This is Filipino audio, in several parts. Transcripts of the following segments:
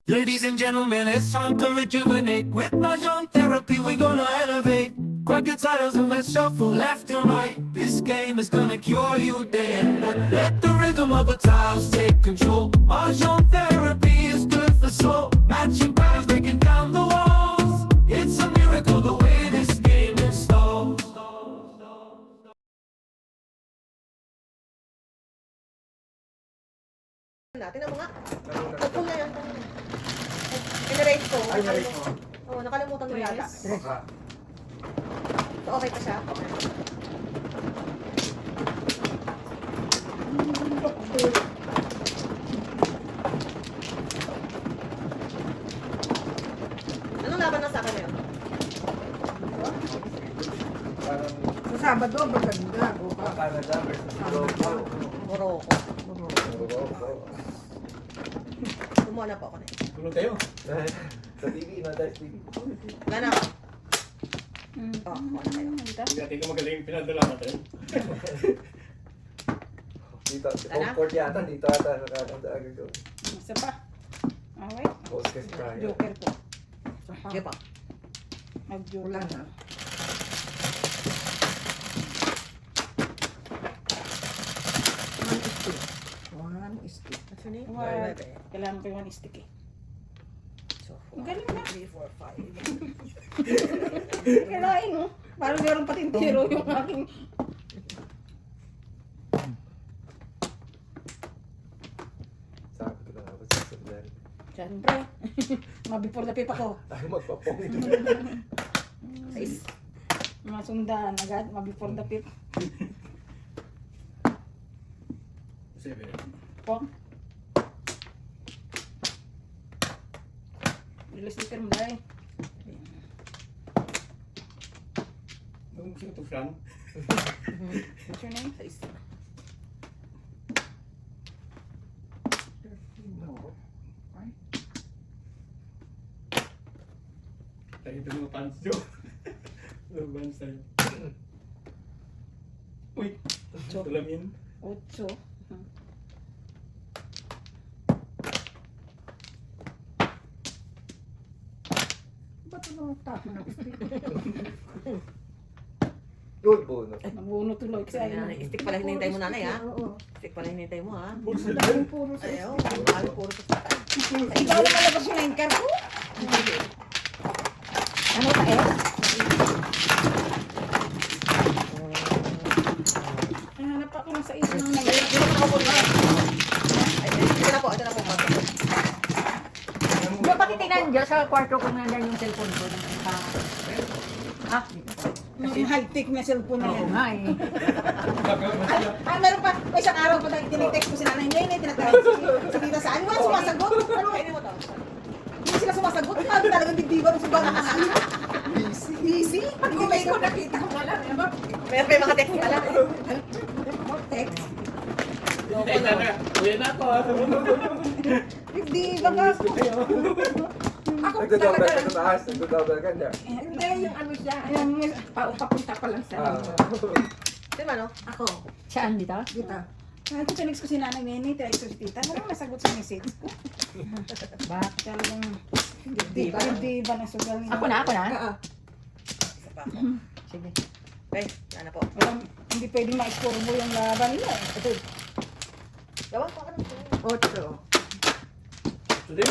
Ladies and gentlemen, it's time to rejuvenate. With Mahjong therapy, we're gonna elevate. Grab your titles and let's shuffle left and right. This game is gonna cure you day and night. Let the rhythm of the tiles take control. Mahjong therapy is good for soul. Matching patterns, breaking down the walls. It's a miracle the way this game installs. Natin ang mga nagpul na yan. Pinarate ko. Ay, narate mo. Oo, nakalimutan mo yata. Baka. So, okay pa siya? Anong laban na sa akin ngayon? Parang Sa Sabado, maganda. O ba? Canada versus Morocco. Morocco. Morocco. Kumuha na po ako na yun. Tulog kayo. Sa TV, no? Dahil TV. Wala na ako. Oo, kumuha na kayo. Hindi natin ko magaling pinadala natin. Dito, Ano? comfort yata. Dito ata sa Canada. Agad ko. Isa pa. Okay. Post kasi Brian. Joker po. Sige pa. Mag-joker. Wala na. One stick. What's your name? Well, kailangan ko yung one stick eh. So, Ang galing na. 3, 4, 5. Kailangan mo. Parang meron patintiro yung aking... Sabi ko na nga ba sa sundan. Siyempre. Mabipor na pipa ko. Ay, magpapong. Nice. Masundan agad. Mabipor na pip. Seven. Po. Release sticker mo dahil. Ang gusto ko ito, Fran. What's your name? Nice. No. Ay, Tayo ito mga pants nyo. Mga pants tayo. Uy! Salamin. 8. ba't ano tama na stick? Good bonus. Nabuno tuloy kasi Ay, ayun. nanay. Stick pala hinihintay mo, nanay, ha? Oo. Stick pala hinihintay mo, ha? Dahil puro sa Ayaw. stick. Mahal, puro sa stick. Ikaw na malabas yung line card ko. Ano ka eh? Hanap ako ng sa isa ng nag-iit. Ay, ito na po, ito na po. Di ba pakitingnan dyan sa kwarto ko nandan yung cellphone ko. Ha? Yung high-tech na cellphone na Oo yan. nga eh. Meron pa, may isang araw pa tinitext ko si nanay, hindi, tinatawag si tita saan. Wala sumasagot. Ano? Kainin mo to. Hindi sila sumasagot. Ano talagang dibdiba ng sumbang nakasali? Busy? Hindi may ko nakita ko wala. Meron pa yung mga text pala. Text. Ay, na. Uwi na ako. Hindi, baka ako. Ako Nagdodobel talaga. ka sa taas. Nagdodobel ka niya. Hindi, yung ano siya. Ayan, Papunta pa lang sa Sino ano? ako. Saan dito? Dito. Ito tinext ko si nanay Nene, tinext ko si tita. Walang nasagot sa message ko. Bakit? Talagang hindi ba na sugal niya? Ako na? Oo. Isa pa. Sige. Okay, yan na po. Walang, hindi pwedeng ma-score mo yung laban nila eh. Ito, Gawan ko ka ng 8. Today.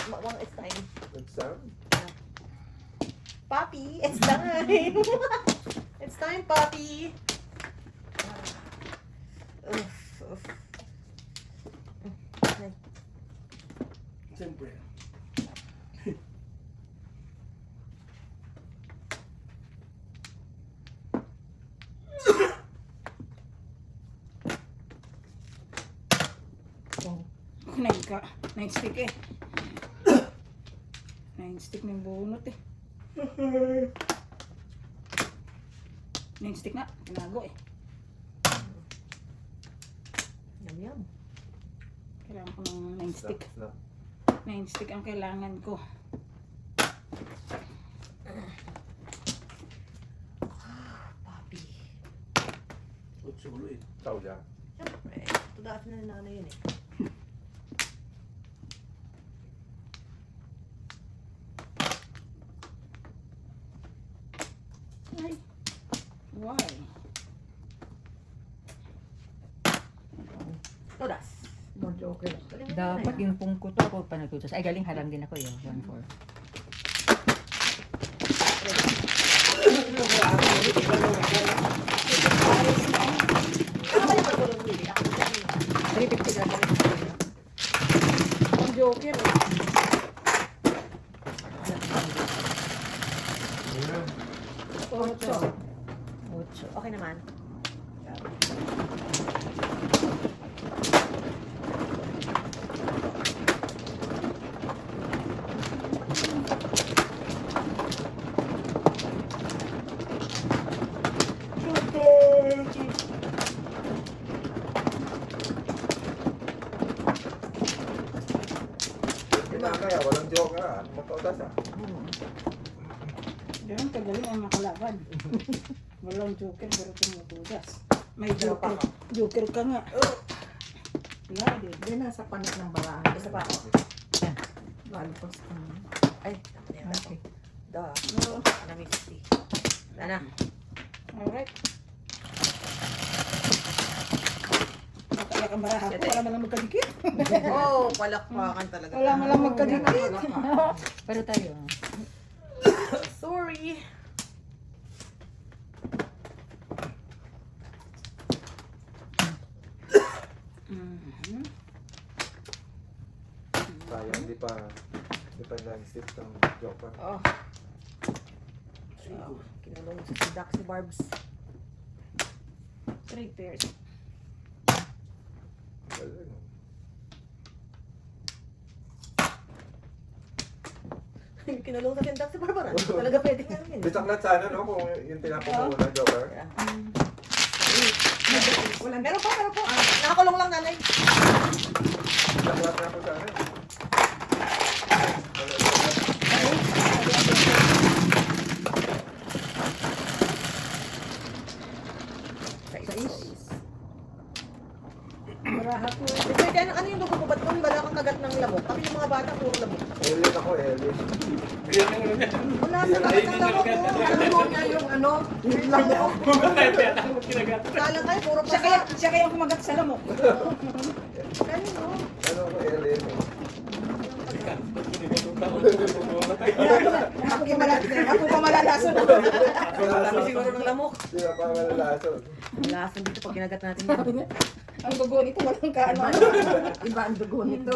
One is time. Good sound. Papi, it's time. It's time, Papi. Uff. Siyempre. Nine stick eh. 9 stick ng bunot eh. 9 stick na, tinago eh. Yum, yum. Kailangan ko ng 9 stick. Snap. 9 stick ang kailangan ko. Papi. Utso ulo eh. Ciao, Jack. Siyempre, tudaat na nanay yun eh. Why? Todas. No joker. Dapat yung pungko to ako pa natutos. Ay, galing harang din ako yun. 1-4. Ano ba yung pagulong Willie? Ako na yun. 350 lang. Ang joker. Ocho. 8. Okay naman. Hindi na kaya, walang joke ah. Matodas ah. Ganun kagaling ang makalaban. Walang joker pero tumutudas. May joker. Joker ka nga. Wala din. Yan na sa panit ng barahan. Isa pa ako. Balpos ka na. Ay, Okay. duh. Oo. Nami 50. Wala na. Alright. Matala kang baraha ko. Wala malang magkadikit. Oh, palakpakan talaga. Wala malang magkadikit. Pero tayo. Sorry. Sayang, hindi pa nag-sip ng joker. Oh. Kinulong si Dax si Barbs. 3 pairs. Galing. Kinulong sa Dax si Barbara. Talaga pwede nga yun. Bisaklat sana no kung yung tinapuno na joker. Wala. Meron pa. Nakakulong lang nanay. Bisaklat na po sana. Baraha ko. Pwede, ano yung dugo ko? Ba't kung wala kang kagat ng lamok? Kami yung mga bata, puro lamok. Alien ako, alien. Wala sa kagat ng lamok. Ano niya yung ano? Yung lamok. Kala kayo, puro Siya kaya ang kumagat sa lamok. Ganun, no? Ano ako, alien eh. Ako pa malalason. Kami siguro ng lamok. Hindi na pa malalason. Lason dito pag kinagat natin. Ang dugo nito walang kaano. Iba ang dugo nito.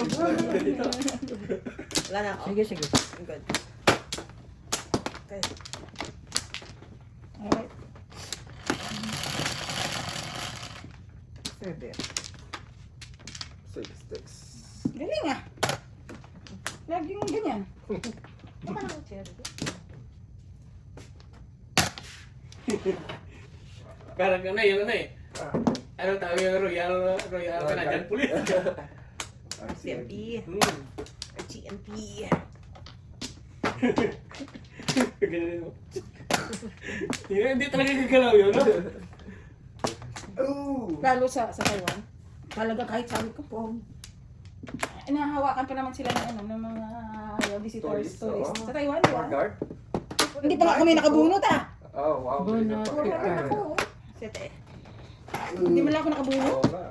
Wala na ako. Sige, sige. Good. Okay. Alright. 7. 6 sticks. Galing ah. Laging ganyan. Tama lang ang chair. Parang ano yung ano eh. Ah, Ano tawag yung Royal Canadian Police? CMP. Hmm. GMP. Ganun mo. Hindi talaga gagalaw yun, no? Ooh! Lalo sa Taiwan. Talaga kahit sabi ko po. Inahawakan pa naman sila ng ano ng mga visitors, Tourists, tourists. oo. Sa Taiwan, di ba? Guard? Hindi pa nga kami nakabunot ah. Oh, wow. Bunot. Ako. Sete. Hindi man lang ako nakabunot. Oo nga.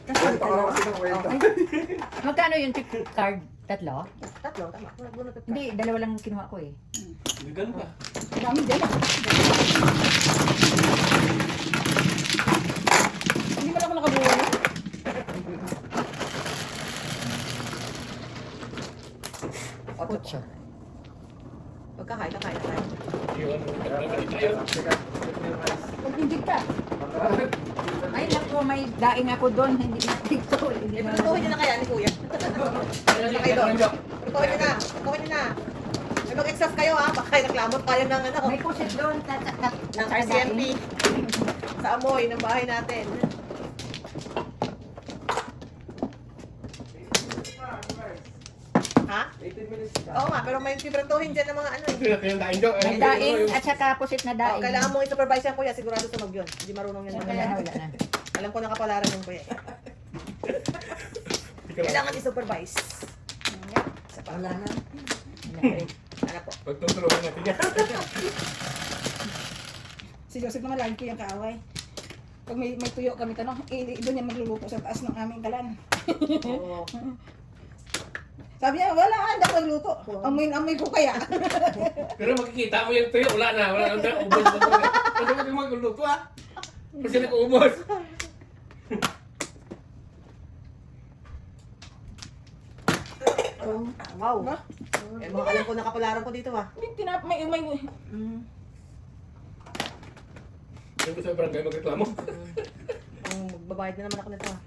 Kwento ka kasi ng kwento. Magkano yung tip card? 3? Tatlo, tama. Bunot ka. Hindi, 2 lang kinuha ko eh. Ganun pa. Dami din ah. Hindi man ako nakabunot. 8. Magkakain. Yun. Nabalik tayo. Mag-injig ka. Ay, naku, may daing ako doon. Hindi na dito. Hindi na Pagkuhin niyo na kaya ni Kuya. Ano kayo doon? Pagkuhin niyo na. May mag-exhaust kayo ha. Baka kayo naklamot tayo ng ano. May pusit doon. Ng RCMP. Sa amoy ng bahay natin. Ha? 18 minutes na. Oo nga, pero may piprentuhin dyan ng mga ano eh. Yung daing daw. May daing at saka pusit na Oh, daing. kailangan mong i-supervise yan kuya, sigurado sunog yun. Hindi marunong yan. Wala na, wala na. Alam ko nakapalaran yung kuya. Kailangan i-supervise. Isa pa. Wala na. Ano po? Pagtutulungan natin yan. Si Joseph naman lagi ko yung kaaway. Pag may tuyo kami tanong, doon niya magluluto sa taas ng aming kalan. Oo. Sabi niya, wala, hindi ako nagluto. Amoy ko kaya. Pero makikita mo yung tuyo, wala na. Wala na, ubos na to. Kasi mo yung magluluto ah. Kasi nag-uubos. Wow. Ba? Eh, mga alam ko na kapalaran ko dito ah. May Yung gusto yung barangay magreklamo. Ang magbabayad na naman ako nito ah.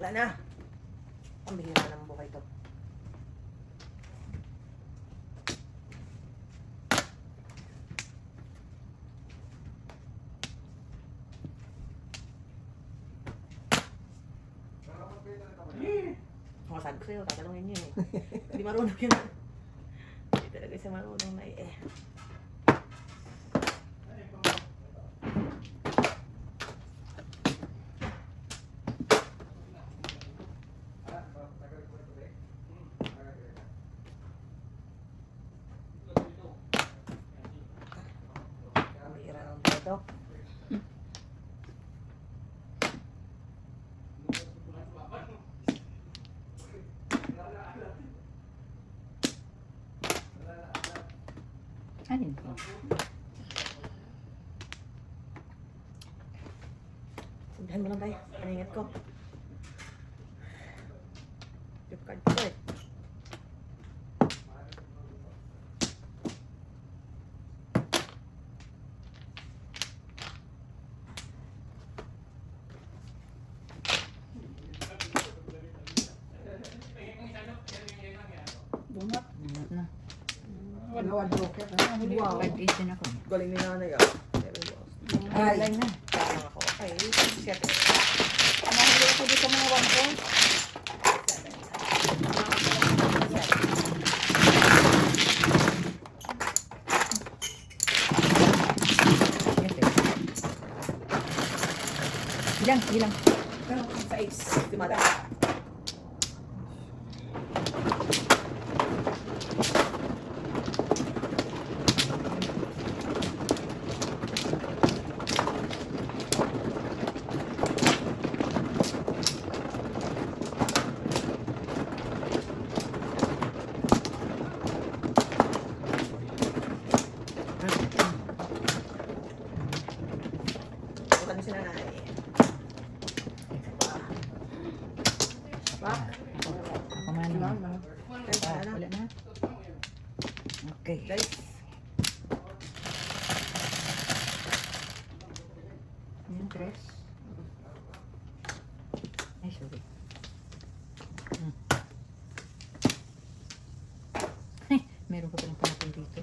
Wala na. Ang bihira naman buhay to. Oh, sabi ko sa'yo, tatanungin niyo eh. Hindi marunong yun. Hindi talaga siya marunong na eh. Ang bihira naman buhay to. Ano yun? Sabihan mo lang tayo. Paningat ko. Gift card ko eh. Bunot. Bunot na. Wala joker. Wow. Card-18 ako. Galing ni nanay ah. Ay, ay na. Parang ako. Ay, shit. Nahuli ako dito mga 1 point. Ilang, ilang. Pero sa is. Si Mada. Bukan si nanay. Pak, Ako man. Ah, wala na. Okay. guys. Yung tres. Ay, sorry. Ay, meron ka palang panapin dito.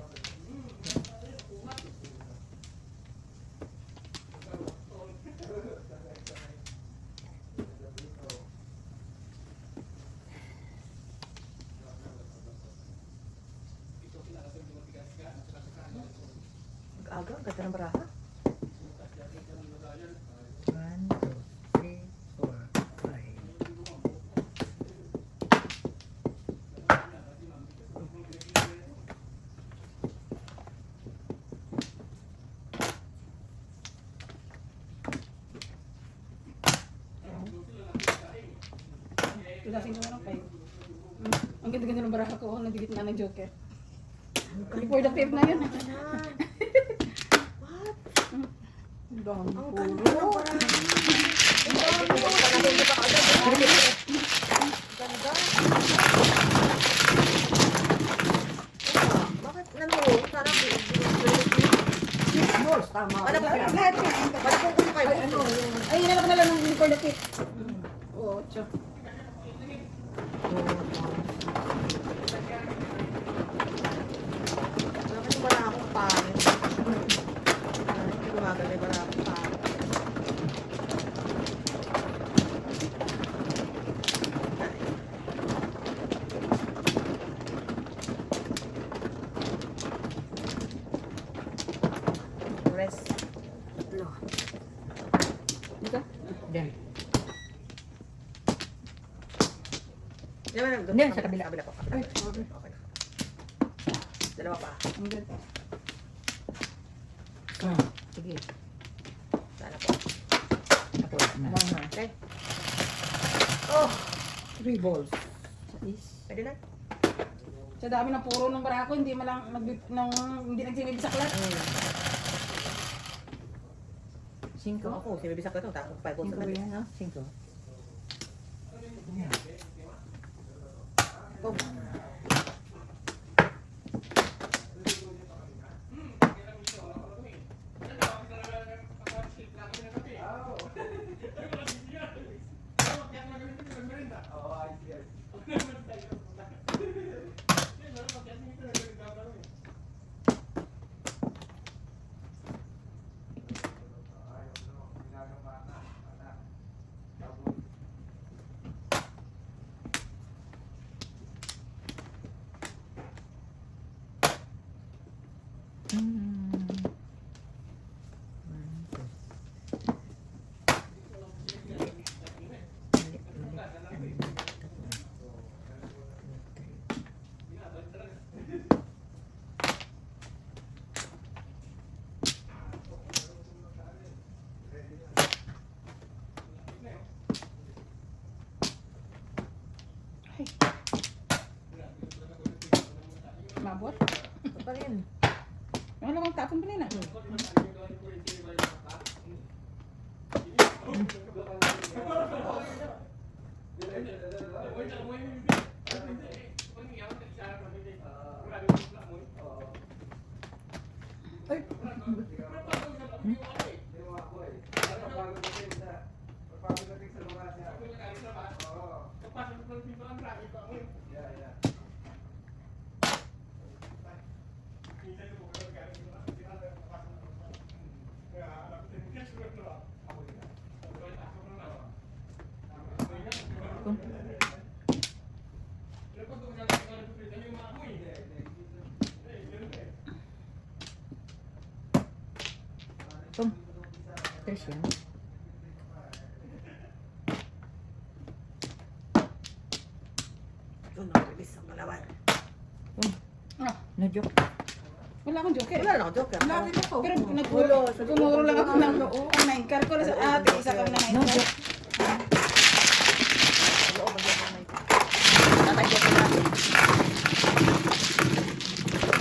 Mag-aga, ganda ng baraha. 1, 2, 3, 4, 5. Tulasin ko na lang kayo. Ang ganda-ganda ng baraha ko. Nagigit na ng joker. Before the fifth na yun. What? Ang dami Ang po. ganda ng baraha. Ang dami ko. Panatay ko pa agad. Ganda. Bakit ano? Sana Yours, tama. ano ba? Lahat yan. Balik ko kung kayo. Ano? Ay, hinanap na lang ng before the fifth. Oo, tiyo. Bakit yung baraha kong pangit? Hindi gumaganda yung baraha kong pangit. Rest. Dito? Diyan. Yan, Hindi, sa kabila. Kabila po. Kabila. Okay. Dalawa pa. Ang good. Sige. Sana po. Ako na. Okay. Oh, 3 balls. Is. pwede na. Sa dami ng puro ng barako, hindi malang hindi nagsibibisaklat. 5. Ako, sinibisak na ito. Tapos 5 balls 5 na ba rin. yan, no? 5. Oh. Mabot. Ito pa rin. Ano lang tapon pa nila? Tum. 3 yan. Doon nakarilis ang kalawan. Ah, No-joke. wala akong joker. Wala lang, joker. Wala rin ako. Pero kumuro lang ako ng 9 car ko. Ate, isa kami na 9 car. No-joke. Loob ang joker na ito. Tatay joker natin.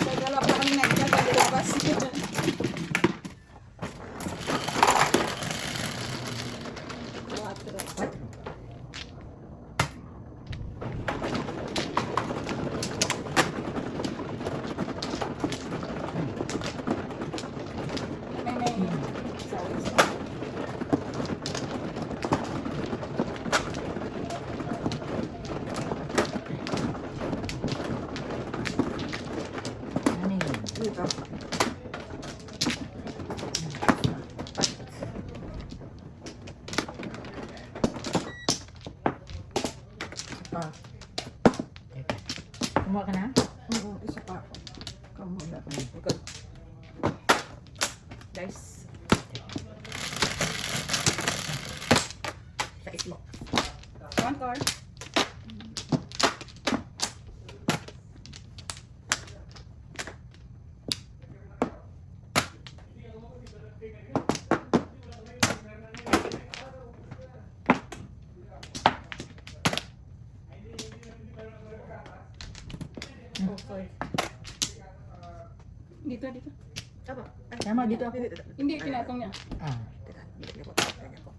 So, dalawa pa kami 9 car pag ilabas. May. Sorry. Ano yun? Dito. Pa. Teka. Kumuha ka na? Oo, isa pa ako. Kumuha ka na. Good. Guys. Sa ismo. 1 car. Okay. Dito, dito. Tama. Ay, Tama, dito ako. Hindi, tinatong niya. Ah. Teka, ganyan po. Ganyan po.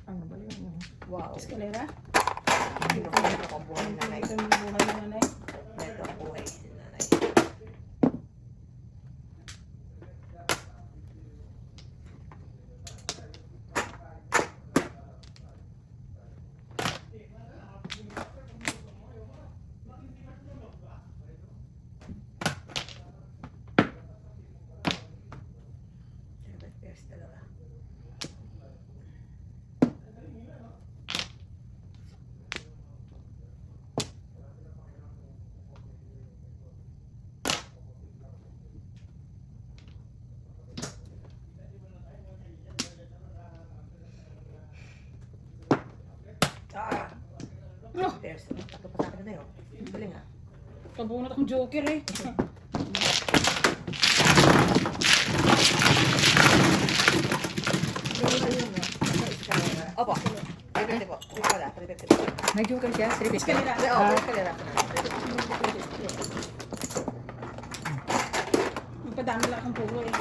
Ano ba yun? Wow. Eskalera. Ito ang buhay ng nanay. Ito yung buhay ng nanay. Ito ang buhay ng nanay. There's, tatlo pa sa akin na yun. Galing ah. Kabunot akong joker eh. Opo. 350 po. 350 po. May joker siya, 350. Eskalera. Oo, eskalera. Magpadami lang akong pulo eh.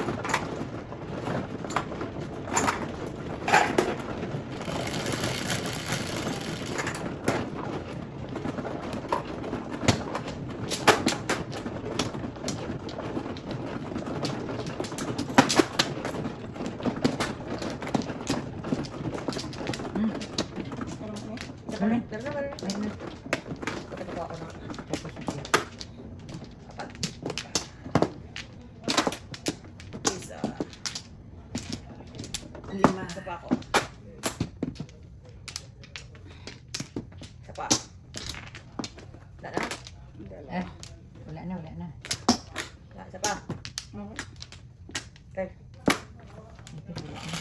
Ano? Meron na, meron na. Ayun na. Kapit po ako na. Tapos na siya. Apat. Isa. Lima. Isa pa ako. Isa pa. Wala na? Eh, wala na, wala na. Wala, isa pa. Okay. Wala na.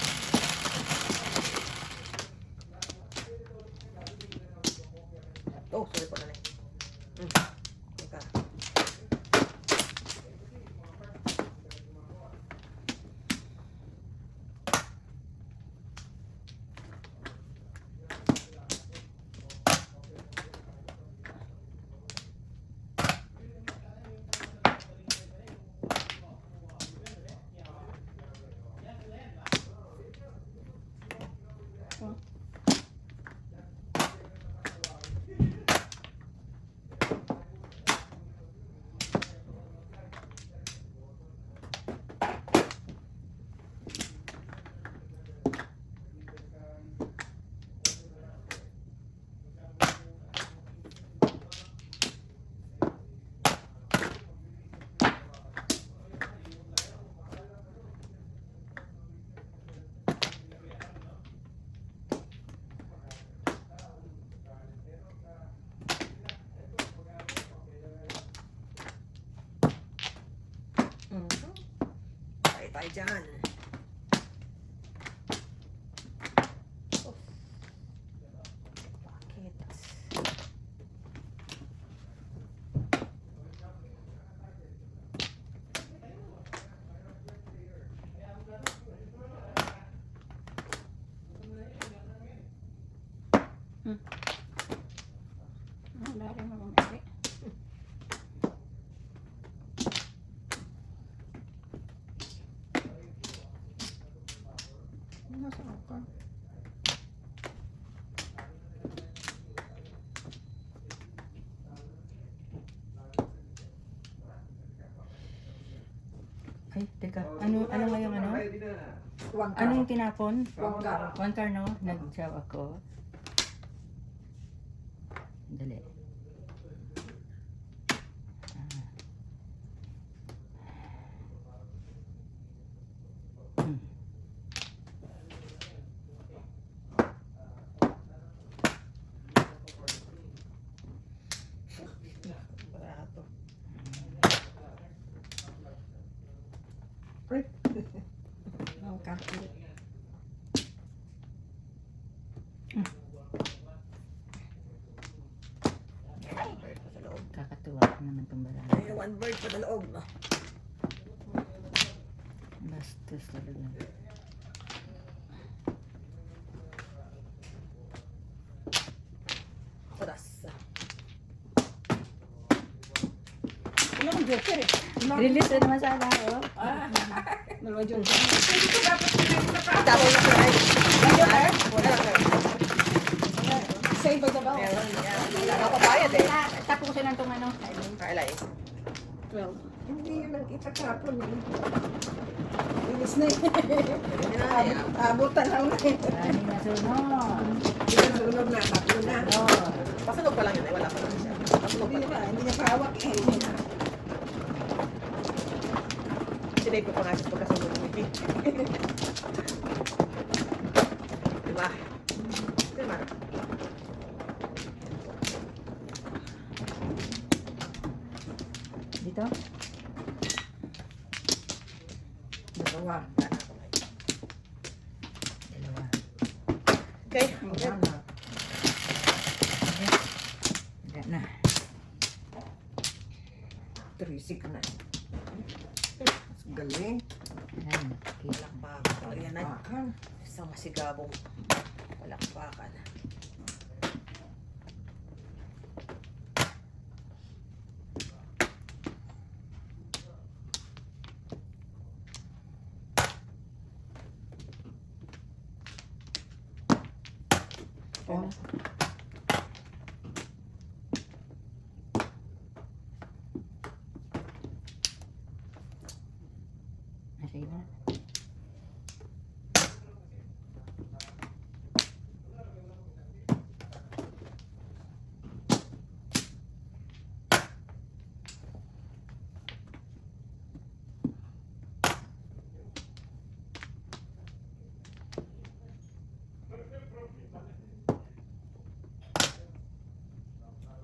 Oh, sorry po na lang. Teka. Tayo dyan. Oh. Bakit? Wala rin mamamali. Nasa ako. Ay, teka. Ano ngayong ano? Huwag ka. Anong tinapon? Huwag ka. One car, no? Nag-saw ako. Dali. Barato. Huwag ka. Bird pa sa loob. Kakatuwa naman itong barang. Ay, one bird pa sa loob. Bastos talaga. Oras. Wala akong joker eh. Release na naman sana, oh. Dalawa joker. Tapos na sila. Wala lang. Save by the bell. Meron yan. Wala na pabayad eh. Tapusin na itong ano. Kailay. 12. Hindi yun nakita kapon eh. Inis na eh. Hindi na yan. Abutan lang na eh. Maraming nasunod. Hindi na sunog na, tatlo na. Oh. Pasunog pa lang yun eh. Wala pa lang siya. Pasunog pa Hindi lang. na, hindi niya kahawak eh. Sinave ko pa nga siya pagkasunog ni Vic. Diba? Diba? Dito? Dalawa. Dalawa. Okay. Wala na. Risik na. Galing. Ayan, kita. Palakpakan. Ayan na. Bakal. Isang masigabong palakpakan. Oh. Nasa iba.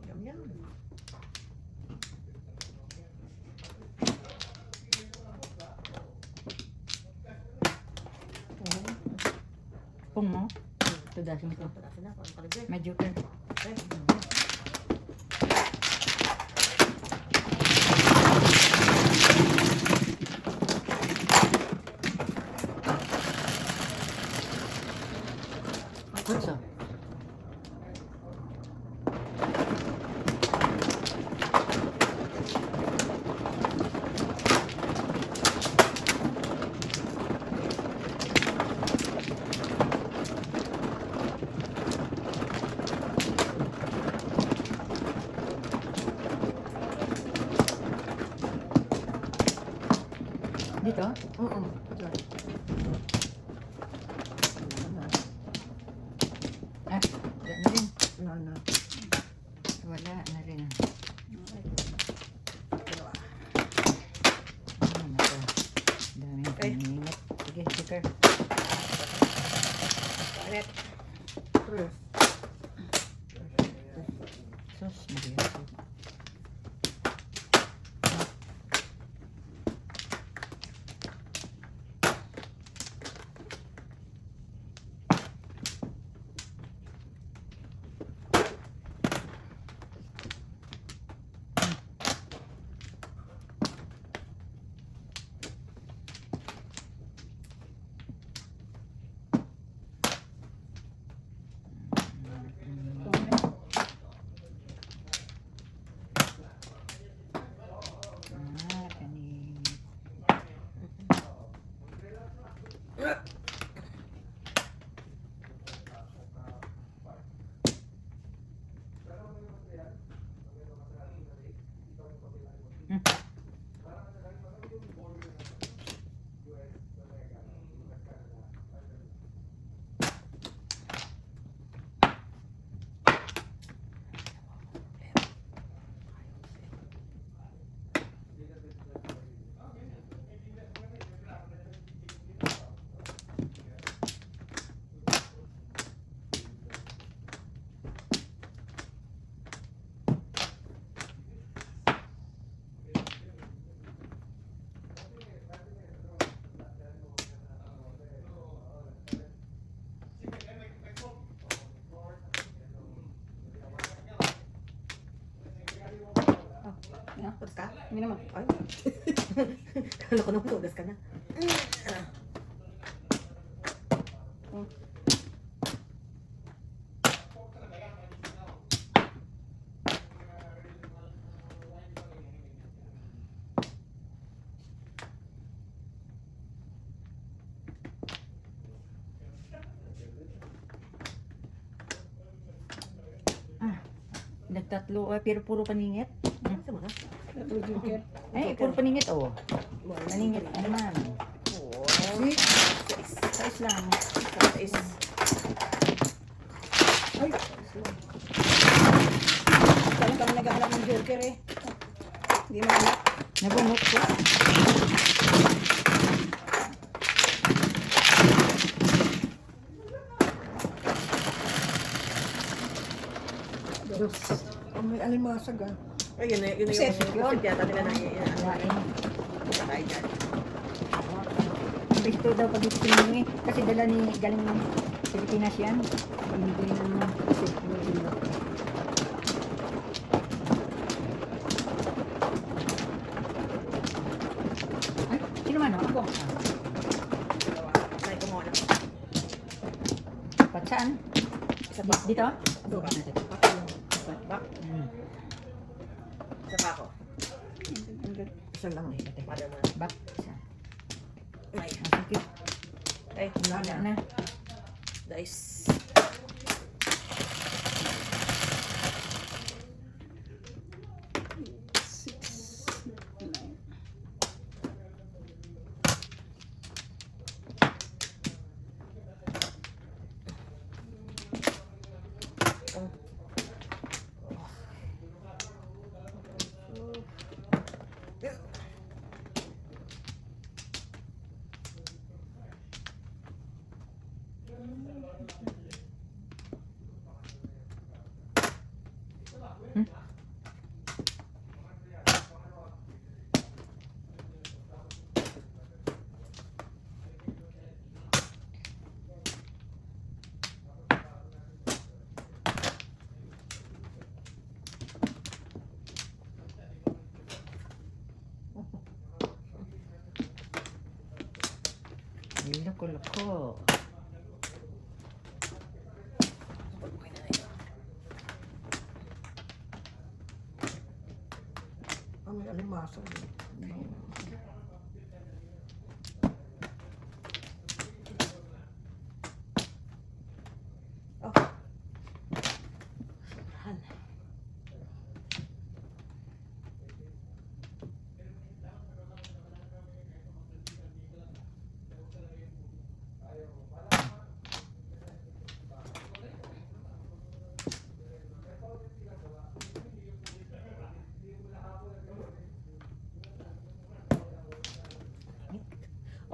Yum, yum. Pung mo. Tudasin ko. Patasin na. Paano kalagay? May joker. Okay. Kurso. Dito? Oo. Diyan. Ah, wala na rin. Wala na. Wala na rin. Dalawa. Ano na to? Daming Okay. paningat. Sige, joker. Ulit. Tres. Sus, Maria. Ah, kanin. Tudas ka? Hindi naman. Ay. Kala ko nung tudas ka na. Nagtatlo, pero puro paningit. Ano sa mga? Ito joker. Ay, puro paningit, oh. Paningit naman. Four. Sa Islam. Is. Kaya kami naghahanap ng joker eh. Hindi mo alam. Nabunot ko. Dos. Oh, may alimasag ah. Ay, yun na yung Set yun. yata nila na Kain. tayo dyan. Gusto daw pag ito kasi dala ni galing ng Pilipinas yan. Hindi na naman kasi Saan? Isa pa. Dito? Doon. Back. Isa pa ako. Isa lang eh. Mother mo. Back. Isa. Ay. Sige. Ay. Wala na. Dice. Loko-loko. May alimasa.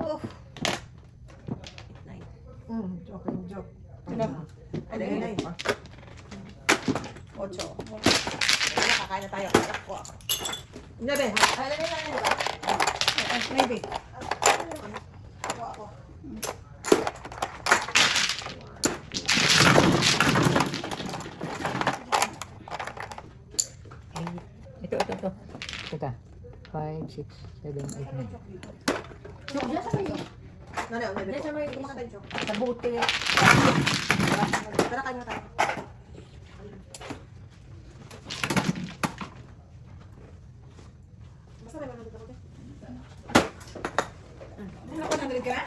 Oh. Joke yung joke. Ano yun ay? 8. Ano, kakain na tayo. Ako. 9. Maybe. Ako. Ito. Teka. 5, 6, 7, 8, 9. Ano, kumakain tayo, Chok. Sa buti. Tara, kain na tayo. Basta may manood ako dyan. Ano ko nandun ka?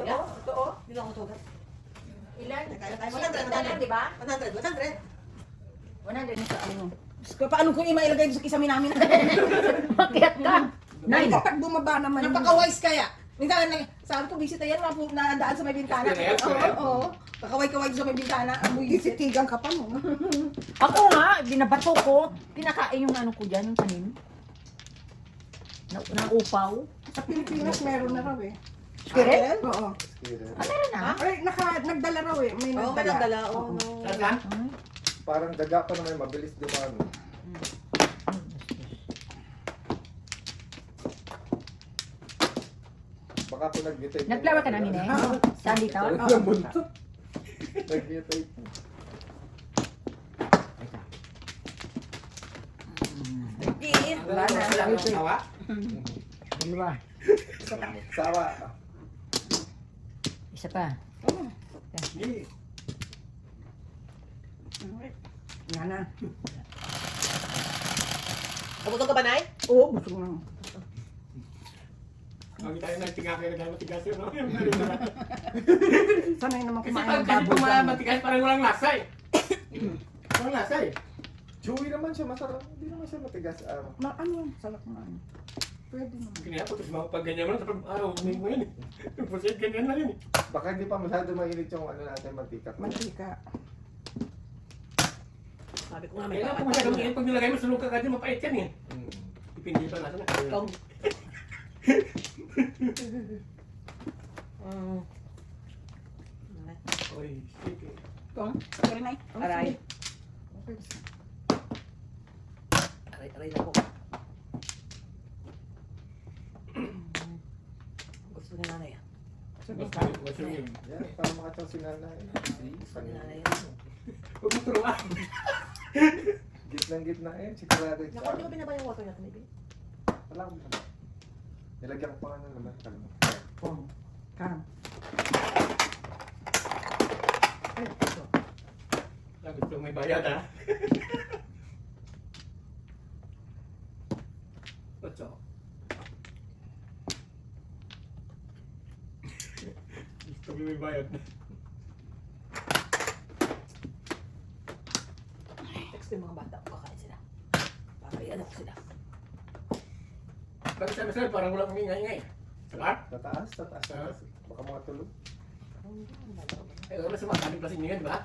Yeah, ito oh. Hindi lang ako tugat. Ilan? Kain na tayo. 100, 100. Di ba? 100. 100 na sa ano. Paano ko ilagay sa kisame namin? Bakit ka? 9. Kapag bumaba naman. Napaka-wise kaya. Minsan, sabi ko, bisita yan, nadaan sa may bintana. Oo. Kakaway-kaway sa may bintana. Amoy sitigang ka pa mo. Ako nga, binabato ko. Pinakain yung ano ko dyan, yung tanim. Na upaw. Sa Pilipinas, meron na raw eh. Spirit? Oo. Ah, meron na. Ay, nagdala raw eh. May Oo, may nagdala. Oo, no. Saan? Parang daga pa naman, mabilis dumami. Baka po nag-mutate. Nag-flower ka namin eh. Saan dito? Ang buntot. Nag-mutate. Wala na. Sawa? Dalawa. Sawa. Isa pa. Yan na. Kabutong ka ba, Nay? Oo, busog na. Ang tayo nagtigas kayo, nagmatigas yun. Sanay naman Kasi kumain pag ng kasi baboy lang. matigas, parang walang lasa eh. Walang lasa eh. Chewy naman siya, masarap. Hindi naman siya matigas. Ano yan? Salak na ano. Pwede naman. Kaya po, tapos pag ganyan mo lang, tapos araw, uminig mo yun eh. Tapos ganyan na rin eh. Baka hindi pa masyado mainit yung ano natin, mantika. Mantika. Sabi ko nga, may Kailangan po masyadong init pag nilagay mo sa luka ka dyan, mapait yan eh. Ipindi pa natin na. Ikaw. Oy, sige. Ito, sorry na eh. Aray. Aray na po. Gusto ni nanay. What's your name? Yan, para makataw si nanay. Gusto ni nanay. Huwag mo turuan. Gitnang-gitna eh, sigurado. Naku, di ba binaba yung water natin, baby? Wala ko naman. Nilagyan ko pa nga ng laman. Oh, kam. Ito. Gusto may bayad ha. Otso. Gusto may bayad. Text ko yung mga bata, kakain sila. Para i-ano ko sila. Bakit sabi sa'yo parang walang ingay-ingay? Salat? Tataas. Baka mga tulog. Eh, wala sa mga kaming klaseng niyo yan, di ba?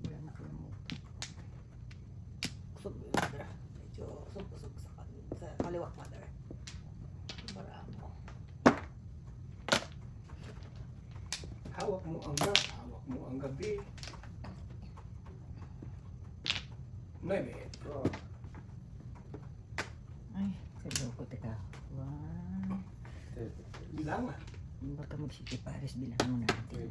Wala na ko mo. Kusog mo yung mother. Medyo kusog-kusog sa kaliwat mother. Para mo. Hawak mo ang gabi. Nuebe. Oh. Ay, kaloko teka. Wow. Bilang ah. Baka mag-City Paris bilang mo natin.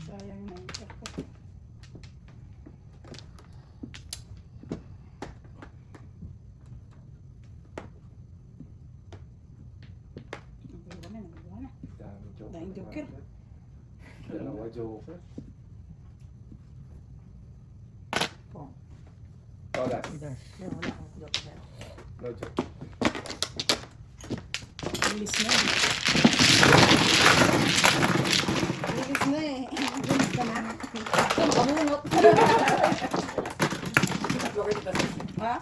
Sayang na yung ako. Nagawa na. Daming joker. Dalawa joker. Oh, Todas. das. Wala akong joke sa'yo. No joke. Bilis na. Bilis na eh. Bilis ka na. Ang pabunot. Ha?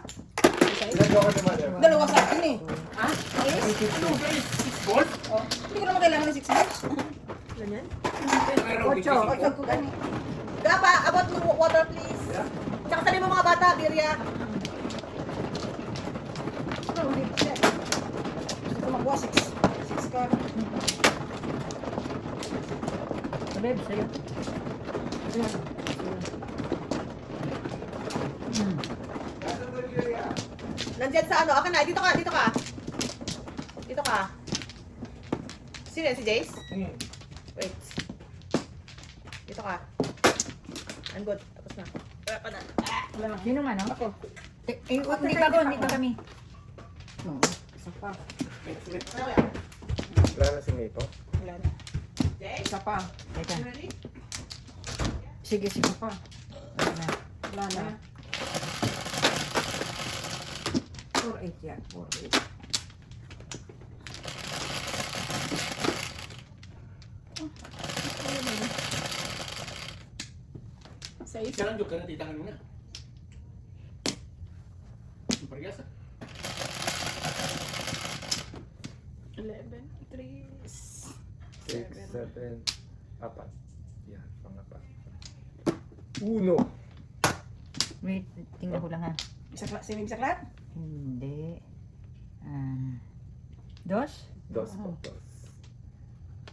Ilan joker ni mother? Dalawa sa akin eh. Ha? Ano ba yun? 6 balls? Oh, hindi ko naman kailangan ng 6 months. Ganyan? Ocho. Ocho ko gani. Gapa, about mo water please. Tsaka sabi mo mga bata, birya. Ano, hindi pa siya. Gusto ko magwa 6. 6 ka. Babe, sa'yo. Nandyan sa ano, akin na, dito ka. Dito ka. Sino yan, si Jace? Wait. Dito ka. I'm good. Tapos na. Wala pa na. Sino man, no? Ako. Hindi pa ako, dito kami. Oo. Isa pa. Ano yan? Wala na si Mito. Wala na. Jace? Isa pa. Teka. You ready? Sige, sige pa. Wala na. Wala na. 4-8 yan. 4-8. Sa isa. Siya lang joke ka na tita kanina. Super gas ah. 11, 3, 6, 7, 4. Yan, pangapat. Uno. Wait, tingnan ko lang ha. Swimming sa klat? Hindi. Dos? Dos po, dos.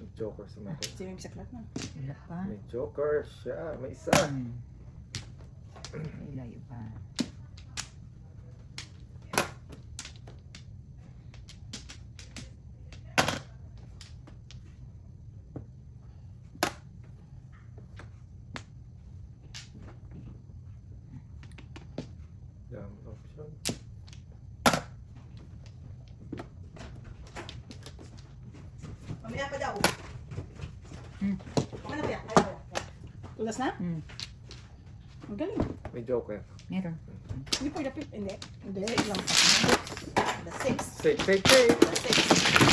May joker sa mother. Swimming sa klat na. Wala pa. May joker siya. May isa. May layo pa. Yan, option. Mamaya pa daw. Hmm. Okay na ba yan? Ayaw. Tulas na? Ang galing. May joker. Meron. Hindi po ilapit. Hindi. Hindi. Lang pa. The 6. Take. The 6.